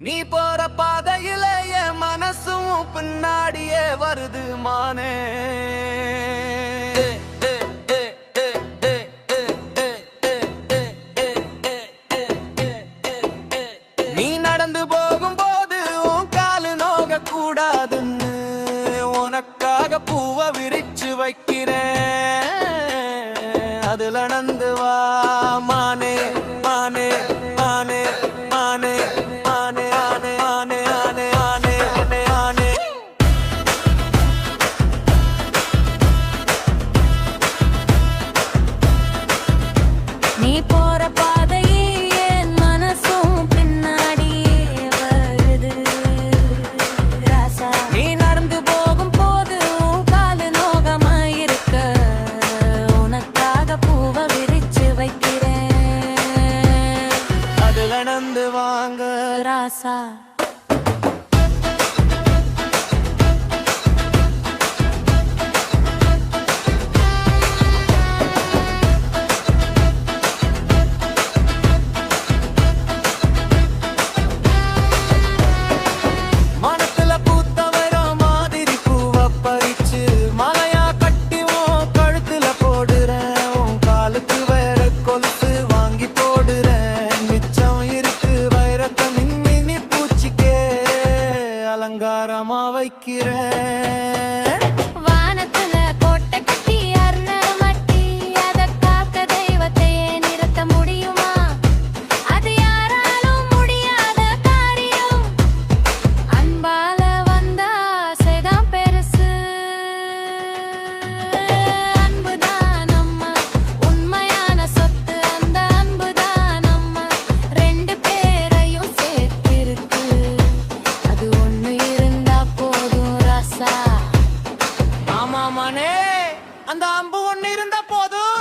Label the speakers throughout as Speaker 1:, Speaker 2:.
Speaker 1: நீ போற பாதையில என் மனசும் பின்னாடியே வருது மானே. நீ நடந்து போகும்போது உன் காலு நோக கூடாதுன்னு உனக்காக பூவை விரிச்சு வைக்கிறேன். அதுல நடந்து வா மானே மானே மானே மானே மானே ஆனே ஆனே ஆனே ஆனே ஆனே ஆனே.
Speaker 2: நீ போற பாதையே என் மனசும் பின்னாடியே வருது ராசா.
Speaker 1: நீ நடந்து போகும் போது
Speaker 2: உன் காலு நோகமாயிருக்க உனக்காக பூவை விரிச்சு வைக்கிறேன்.
Speaker 1: அதுல நடந்து வாங்க
Speaker 2: ராசா.
Speaker 1: மனத்துல பூத்தவர மாதிரி பூவை பறிச்சு மலையா கட்டி உன் கழுத்துல போடுறேன். உன் காலுக்கு வேற கொலுசு வாங்கி போடுறேன். மிச்சம் இருக்கு வைரத்தை மின்மினி பூச்சிக்கே அலங்காரமா வைக்கிறேன்.
Speaker 2: வானத்துல கோட்டை கட்டி அருண மட்டி அத காக்க தெய்வத்தையே நிறுத்த முடியுமா? அது யாராலும் முடியாத காரியம். அன்பால வந்த ஆசைதான் பெருசு. அன்புதான் நம்ம உண்மையான சொத்து. அந்த அன்புதான் நம்ம ரெண்டு பேரையும் சேர்த்திருக்கு. அது ஒண்ணு இருந்தா போதும் ராசா.
Speaker 1: ஆமா மனே, அந்த அம்பு ஒண்ணு இருந்தா போதும்.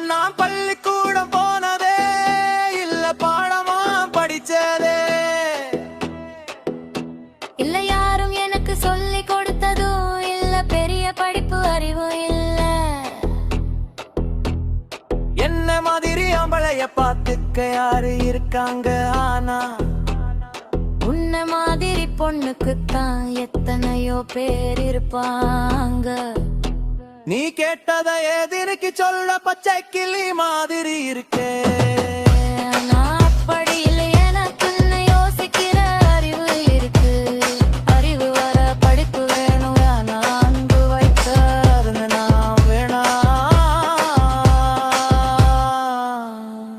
Speaker 1: நான் பள்ளிக்கூடம் போனதே இல்ல பாடமா படிச்சதே.
Speaker 2: இல்ல யாரும் எனக்கு சொல்லி கொடுத்ததும் இல்ல பெரிய படிப்பு அறிவும் இல்ல.
Speaker 1: என்ன மாதிரி ஆம்பளைய பார்த்துக்க யாரு இருக்காங்க? ஆனா
Speaker 2: உன்ன மாதிரி பொண்ணுக்குத்தான் எத்தனையோ பேர் இருப்பாங்க.
Speaker 1: நீ கேட்டதை எதிர்க்கு சொல்ல பச்சை கிளி மாதிரி இருக்கே.
Speaker 2: நான் அப்படி இல்லை, எனக்கு உன்னை யோசிக்கிற அறிவு இருக்கு. அறிவு வர படிப்பு வேணும். நான் அன்பு வைக்க
Speaker 1: அதுன்னு நான் வேணா.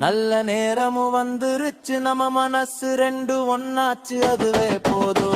Speaker 1: நல்ல நேரமும் வந்துருச்சு, நம்ம மனசு ரெண்டு ஒன்னாச்சு, அதுவே போதும்.